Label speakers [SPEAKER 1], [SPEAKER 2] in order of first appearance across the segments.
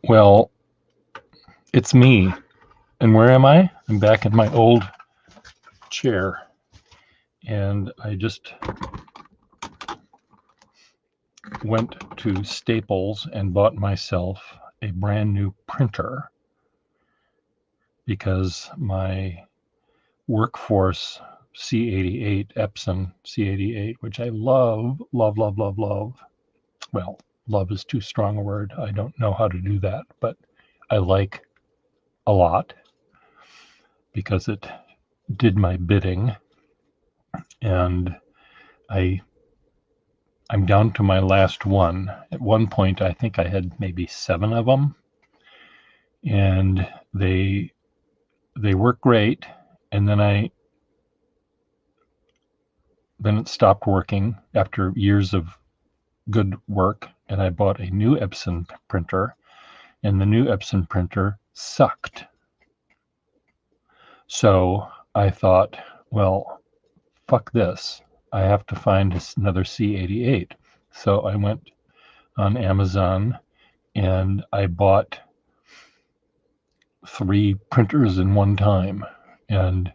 [SPEAKER 1] Well, it's me. And where am I? I'm back in my old chair. And I just went to Staples and bought myself a brand new printer because my Workforce C88, Epson C88, which I love, love, love, love, love. Well, love is too strong a word. I don't know how to do that, but I like a lot because it did my bidding. And I I'm down to my last one. At one point, I think I had maybe 7 of them, and they work great. And then it stopped working after years of good work, and I bought a new Epson printer, and the new Epson printer sucked. So I thought, well, fuck this. I have to find another C88. So I went on Amazon and I bought 3 printers in one time. And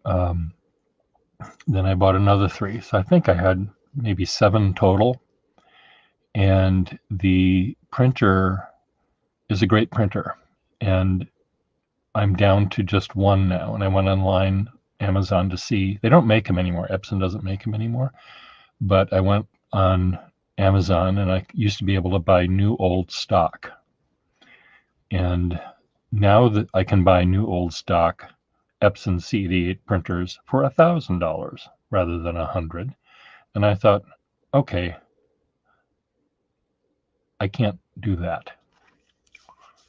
[SPEAKER 1] then I bought another 3. So I think I had maybe 7 total. And the printer is a great printer. And I'm down to just one now. And I went online, Amazon, to see. They don't make them anymore. Epson doesn't make them anymore. But I went on Amazon, and I used to be able to buy new old stock. And now that I can buy new old stock Epson C88 printers for $1,000 rather than $100. And I thought, okay, I can't do that.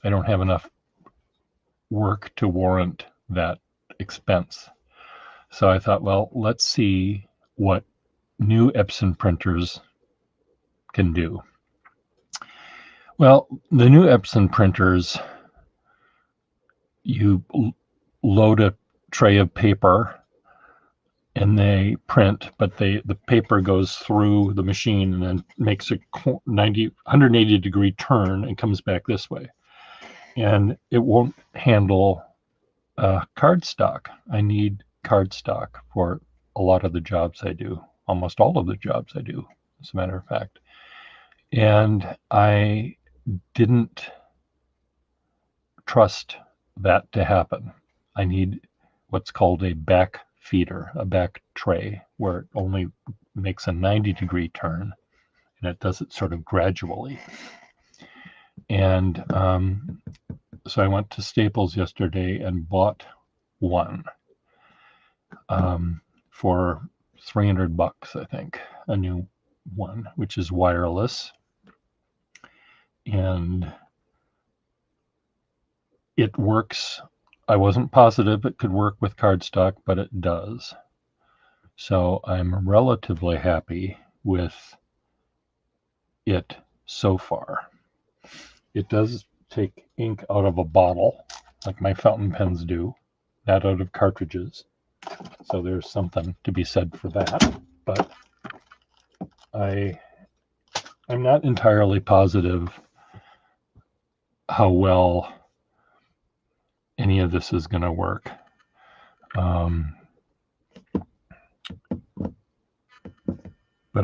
[SPEAKER 1] I don't have enough work to warrant that expense. So I thought, well, let's see what new Epson printers can do. Well, the new Epson printers, you load a tray of paper and they print, but the paper goes through the machine and then makes a 180 degree turn and comes back this way. And it won't handle cardstock. I need cardstock for a lot of the jobs I do, almost all of the jobs I do, as a matter of fact. And I didn't trust that to happen. I need what's called a back feeder, a back tray, where it only makes a 90 degree turn and it does it sort of gradually. And so I went to Staples yesterday and bought one for $300, I think, a new one, which is wireless. And it works. I wasn't positive it could work with cardstock, but it does. So I'm relatively happy with it so far. It does take ink out of a bottle, like my fountain pens do, not out of cartridges. So there's something to be said for that. But I'm not entirely positive how well any of this is going to work. But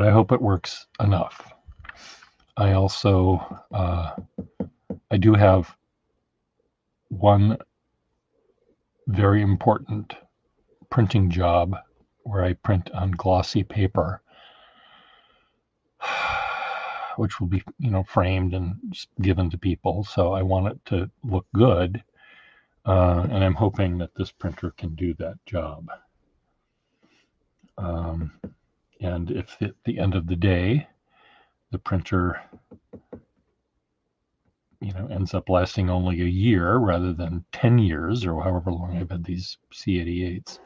[SPEAKER 1] I hope it works enough. I also, I do have one very important printing job where I print on glossy paper, which will be, framed and given to people. So I want it to look good. And I'm hoping that this printer can do that job. And if at the end of the day, the printer, ends up lasting only a year rather than 10 years or however long I've had these C88s.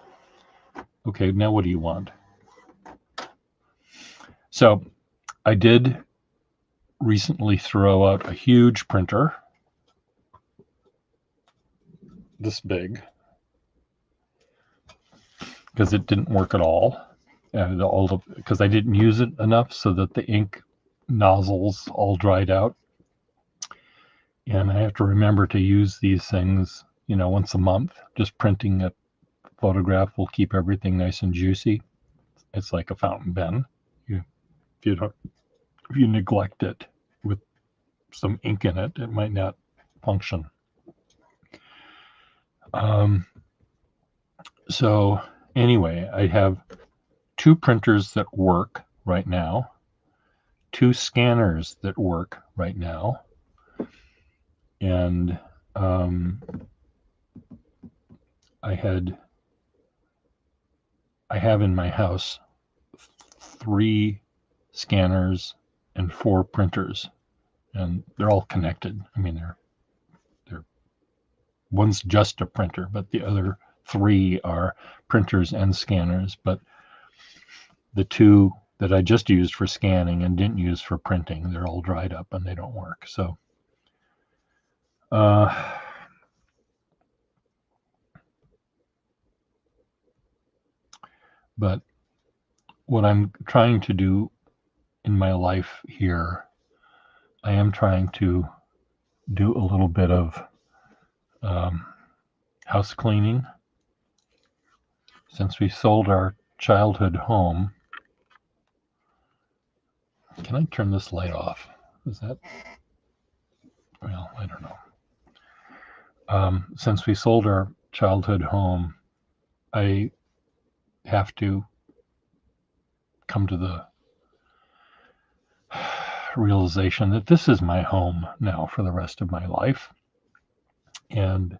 [SPEAKER 1] Okay, now what do you want? So I did recently throw out a huge printer, this big, because it didn't work at all. Because I didn't use it enough so that the ink nozzles all dried out. And I have to remember to use these things, once a month. Just printing a photograph will keep everything nice and juicy. It's like a fountain pen. If you neglect it with some ink in it, it might not function. So anyway, I have 2 printers that work right now, 2 scanners that work right now, and I have in my house 3 scanners and 4 printers, and they're all connected. I mean, they're one's just a printer, but the other 3 are printers and scanners. But the 2 that I just used for scanning and didn't use for printing, they're all dried up and they don't work. So but what I'm trying to do in my life here, I am trying to do a little bit of house cleaning. Since we sold our childhood home, can I turn this light off? Is that, well, I don't know. Since we sold our childhood home, I have to come to the realization that this is my home now for the rest of my life. And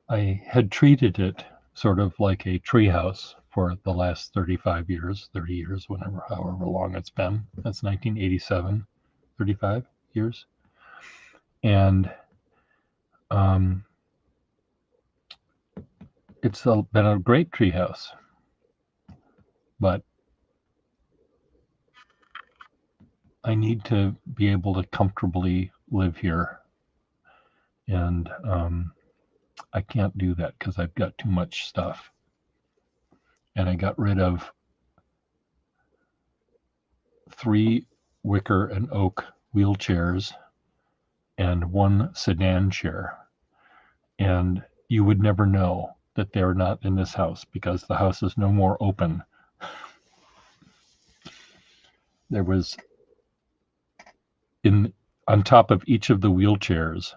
[SPEAKER 1] I had treated it sort of like a treehouse for the last 30 years, however long it's been. That's 1987, 35 years. And it's been a great treehouse, but I need to be able to comfortably live here. And I can't do that because I've got too much stuff. And I got rid of 3 wicker and oak wheelchairs and 1 sedan chair. And you would never know that they're not in this house because the house is no more open. There was on top of each of the wheelchairs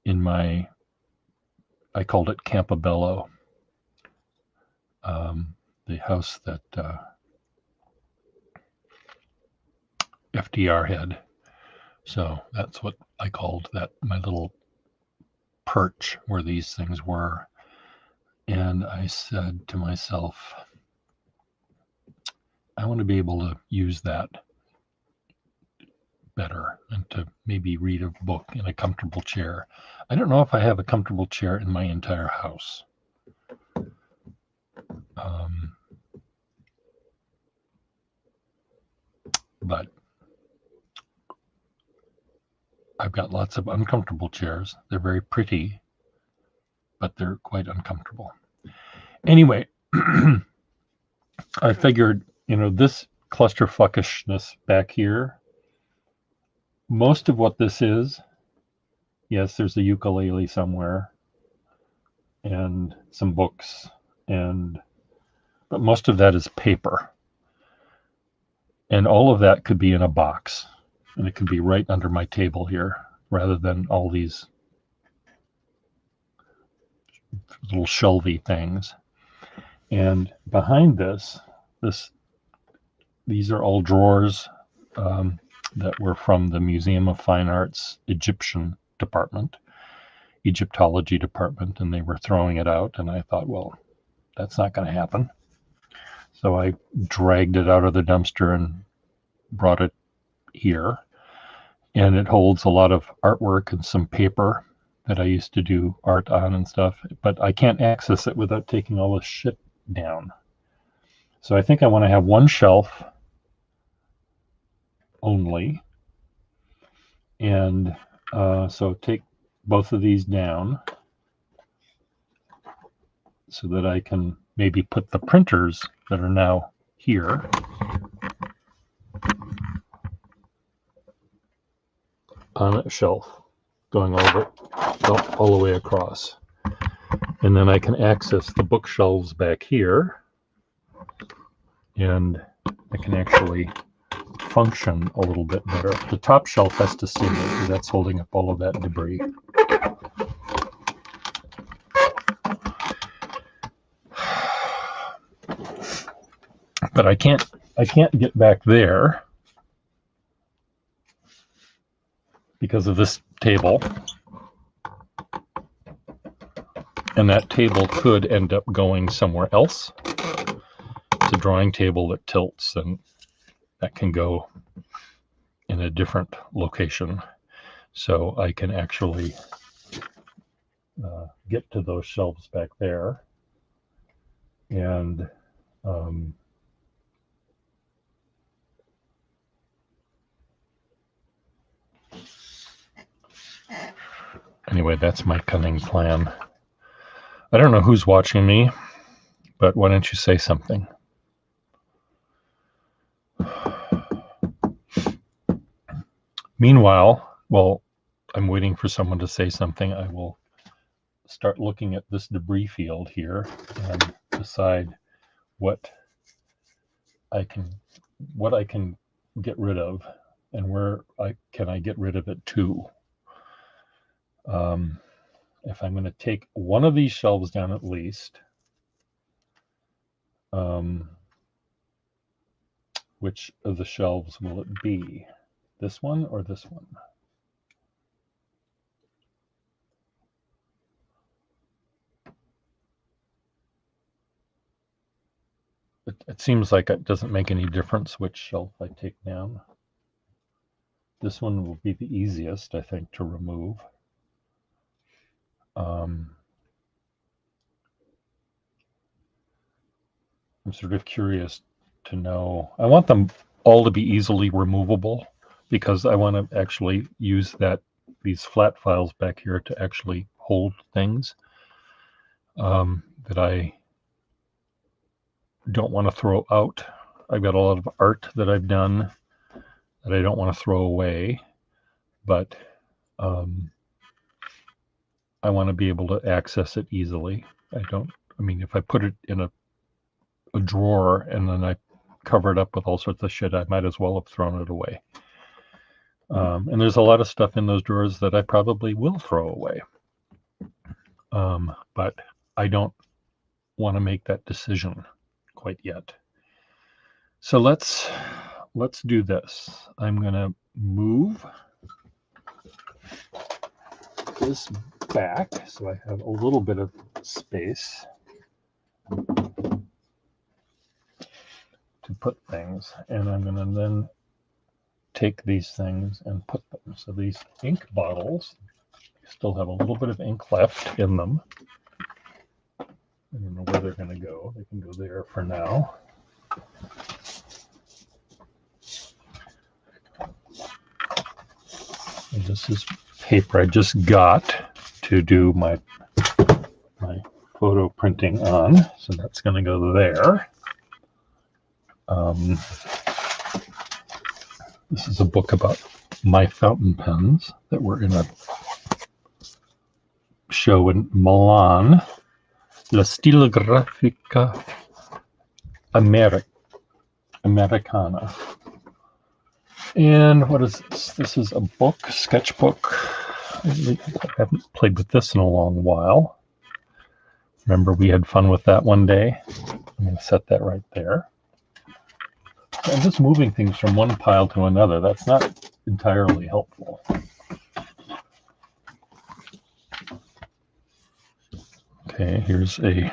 [SPEAKER 1] in I called it Campobello, the house that FDR had. So that's what I called that, my little perch where these things were. And I said to myself, I want to be able to use that better and to maybe read a book in a comfortable chair. I don't know if I have a comfortable chair in my entire house. But I've got lots of uncomfortable chairs. They're very pretty, but they're quite uncomfortable. Anyway, I figured, this clusterfuckishness back here, most of what this is, yes, there's a ukulele somewhere and some books, but most of that is paper. And all of that could be in a box, and it could be right under my table here, rather than all these little shelvy things. And behind these are all drawers that were from the Museum of Fine Arts Egyptology department, and they were throwing it out. And I thought, well, that's not going to happen. So I dragged it out of the dumpster and brought it here. And it holds a lot of artwork and some paper that I used to do art on and stuff. But I can't access it without taking all this shit down. So I think I want to have one shelf only. And so take both of these down so that I can maybe put the printers that are now here on a shelf going all the way across. And then I can access the bookshelves back here, and I can actually function a little bit better. The top shelf has to stay there because that's holding up all of that debris. But I can't get back there because of this table. And that table could end up going somewhere else. It's a drawing table that tilts, and that can go in a different location. So I can actually get to those shelves back there. And anyway, that's my cunning plan. I don't know who's watching me, but why don't you say something? Meanwhile, while I'm waiting for someone to say something, I will start looking at this debris field here and decide what I can get rid of and where can I get rid of it to. If I'm going to take one of these shelves down at least, which of the shelves will it be? This one or this one? It seems like it doesn't make any difference which shelf I take down. This one will be the easiest, I think, to remove. I'm sort of curious to know. I want them all to be easily removable because I want to actually use these flat files back here to actually hold things that I don't want to throw out. I've got a lot of art that I've done that I don't want to throw away, but I want to be able to access it easily. If I put it in a drawer and then I cover it up with all sorts of shit, I might as well have thrown it away. And there's a lot of stuff in those drawers that I probably will throw away. But I don't want to make that decision quite yet. So let's do this. I'm going to move this back so I have a little bit of space to put things, and I'm going to then take these things and put them. So these ink bottles still have a little bit of ink left in them. I don't know where they're going to go. They can go there for now. And this is paper I just got to do my photo printing on, so that's going to go there. This is a book about my fountain pens that were in a show in Milan, La Stilografica Americana. And what is this? This is a book, sketchbook. I haven't played with this in a long while. Remember we had fun with that one day? I'm going to set that right there. I'm just moving things from one pile to another. That's not entirely helpful. Okay, here's a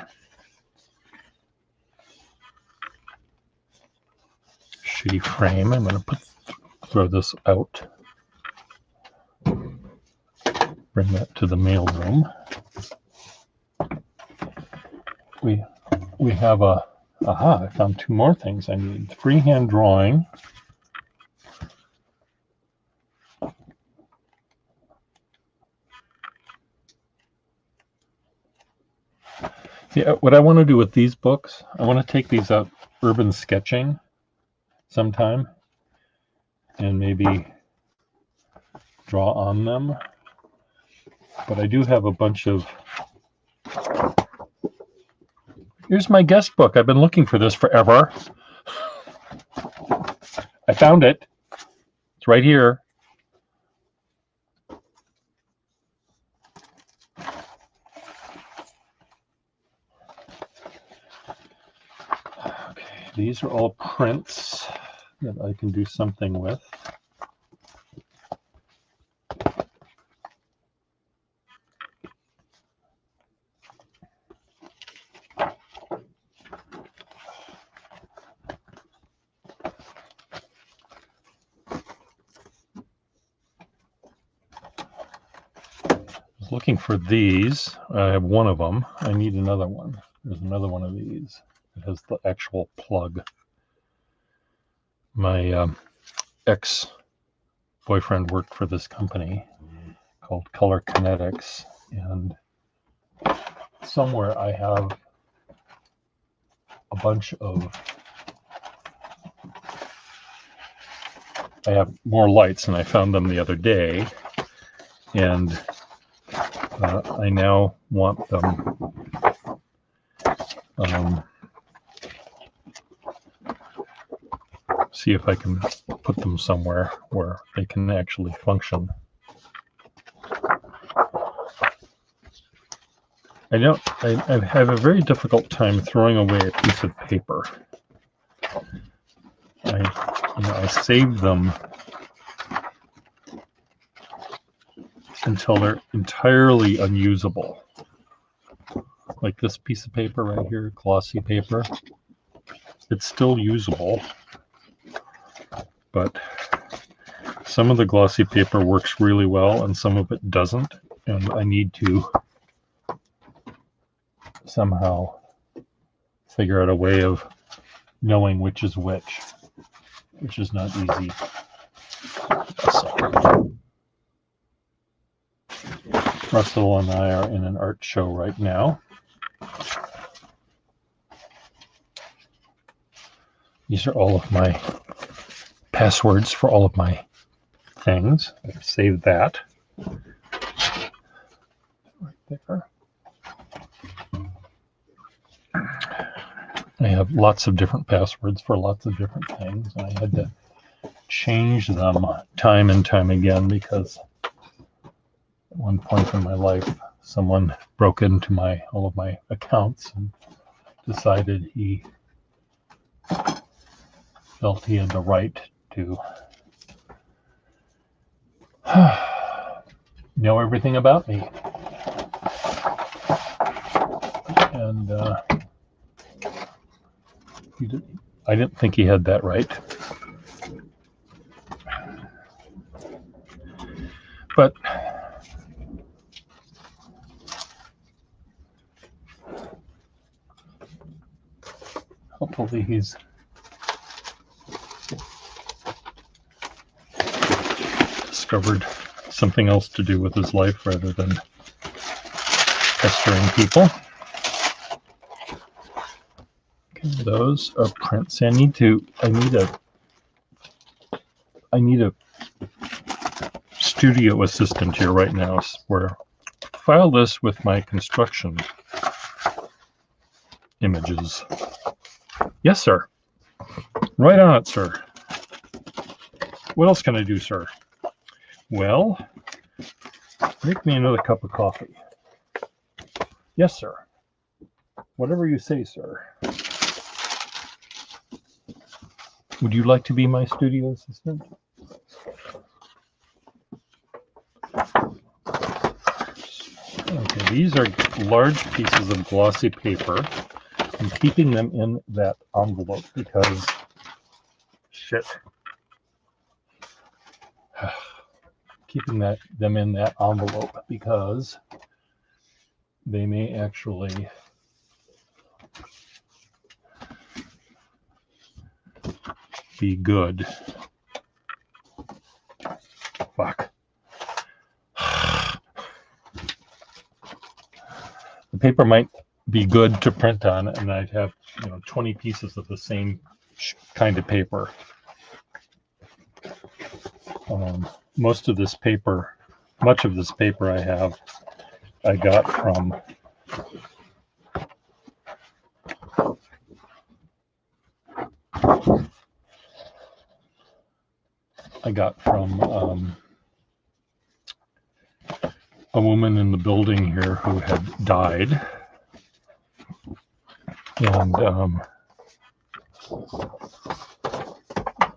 [SPEAKER 1] shitty frame. I'm going to throw this out. Bring that to the mailroom. We have I found two more things I need. Freehand drawing. Yeah, what I want to do with these books, I want to take these out urban sketching sometime and maybe draw on them. But I do have a bunch of... Here's my guest book. I've been looking for this forever. I found it. It's right here. Okay, these are all prints that I can do something with. Looking for these. I have one of them. I need another one. There's another one of these. It has the actual plug. My ex-boyfriend worked for this company called Color Kinetics, and somewhere I have a bunch of... I have more lights, and I found them the other day, and I now want them see if I can put them somewhere where they can actually function. I have a very difficult time throwing away a piece of paper. I save them until they're entirely unusable. Like this piece of paper right here, glossy paper. It's still usable, but some of the glossy paper works really well and some of it doesn't, and I need to somehow figure out a way of knowing which is which is not easy. So, Russell and I are in an art show right now. These are all of my passwords for all of my things. I've saved that right there. I have lots of different passwords for lots of different things, and I had to change them time and time again because at one point in my life someone broke into all of my accounts and decided he felt he had the right to know everything about me. And I didn't think he had that right. But hopefully he's discovered something else to do with his life rather than pestering people. Okay, those are prints. I need a studio assistant here right now where file this with my construction images. Yes, sir. Right on it, sir. What else can I do, sir? Well, make me another cup of coffee. Yes, sir. Whatever you say, sir. Would you like to be my studio assistant? Okay, these are large pieces of glossy paper. I'm keeping them in that envelope because keeping them in that envelope because they may actually be good. Fuck. The paper might be good to print on, and I'd have 20 pieces of the same kind of paper. Most of this paper, much of this paper I got from a woman in the building here who had died, and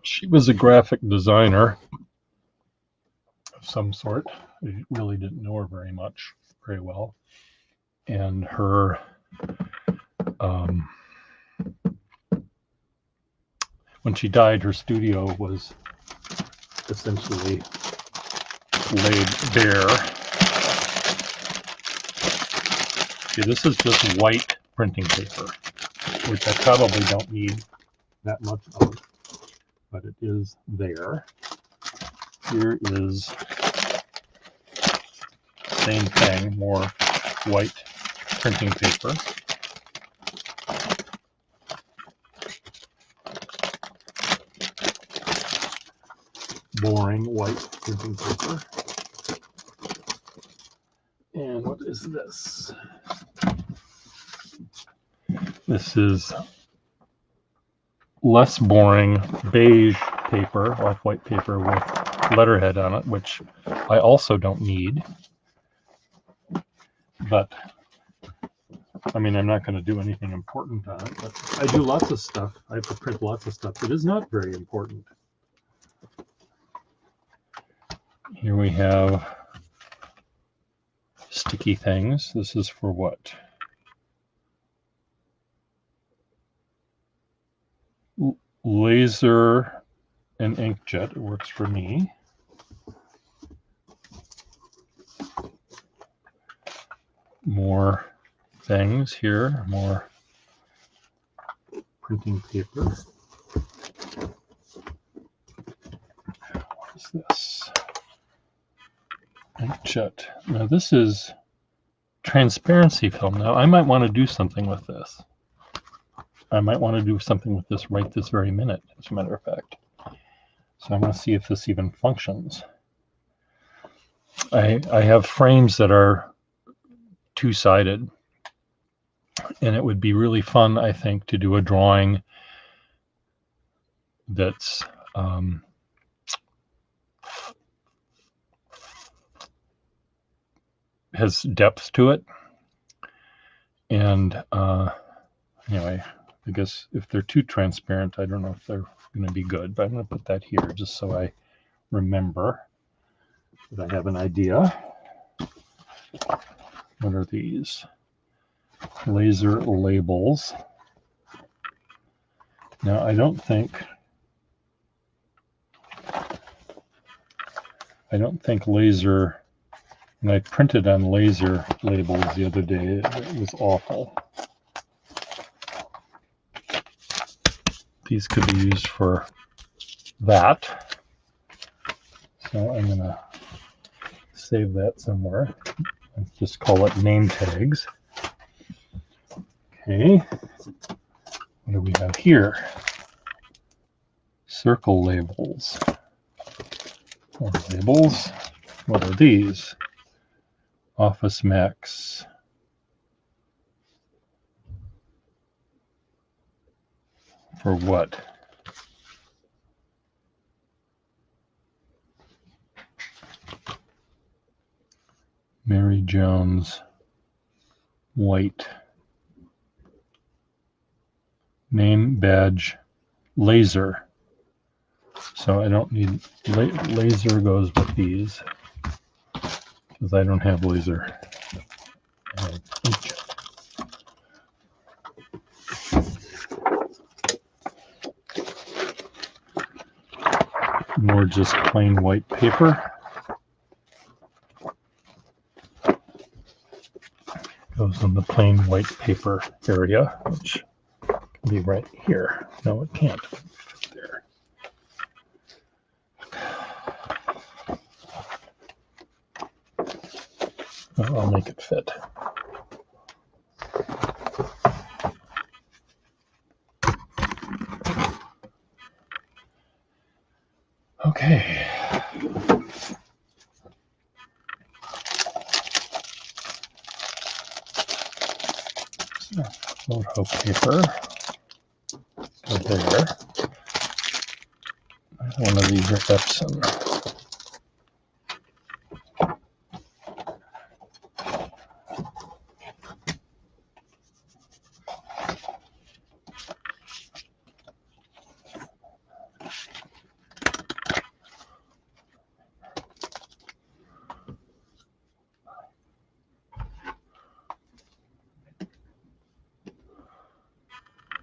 [SPEAKER 1] she was a graphic designer of some sort. I really didn't know her very well, and her when she died, her studio was essentially laid bare. See, this is just white printing paper, which I probably don't need that much of, but it is there. Here is same thing, more white printing paper. Boring white printing paper. And what is this? This is less boring beige paper, off-white paper with letterhead on it, which I also don't need. But, I mean, I'm not going to do anything important on it, but I do lots of stuff. I have to print lots of stuff that is not very important. Here we have sticky things. This is for what? Laser and inkjet. It works for me. More things here, more printing paper. What is this? Inkjet. Now this is transparency film. Now I might want to do something with this. I might want to do something with this right this very minute, as a matter of fact. So I'm going to see if this even functions. I have frames that are two-sided, and it would be really fun, I think, to do a drawing that's has depth to it. And anyway, I guess if they're too transparent, I don't know if they're going to be good, but I'm going to put that here just so I remember that I have an idea. What are these? Laser labels. Now, I don't think laser, when I printed on laser labels the other day, it was awful. These could be used for that. So I'm going to save that somewhere. Let's just call it name tags. Okay. What do we have here? Circle labels. More labels. What are these? Office Max. For what? Mary Jones white. Name badge laser. So I don't need laser goes with these because I don't have laser. I have inkjet. More just plain white paper. Goes in the plain white paper area, which can be right here. No, it can't fit there. I'll make it fit. Okay. photo paper. Go there. One of these are Epson.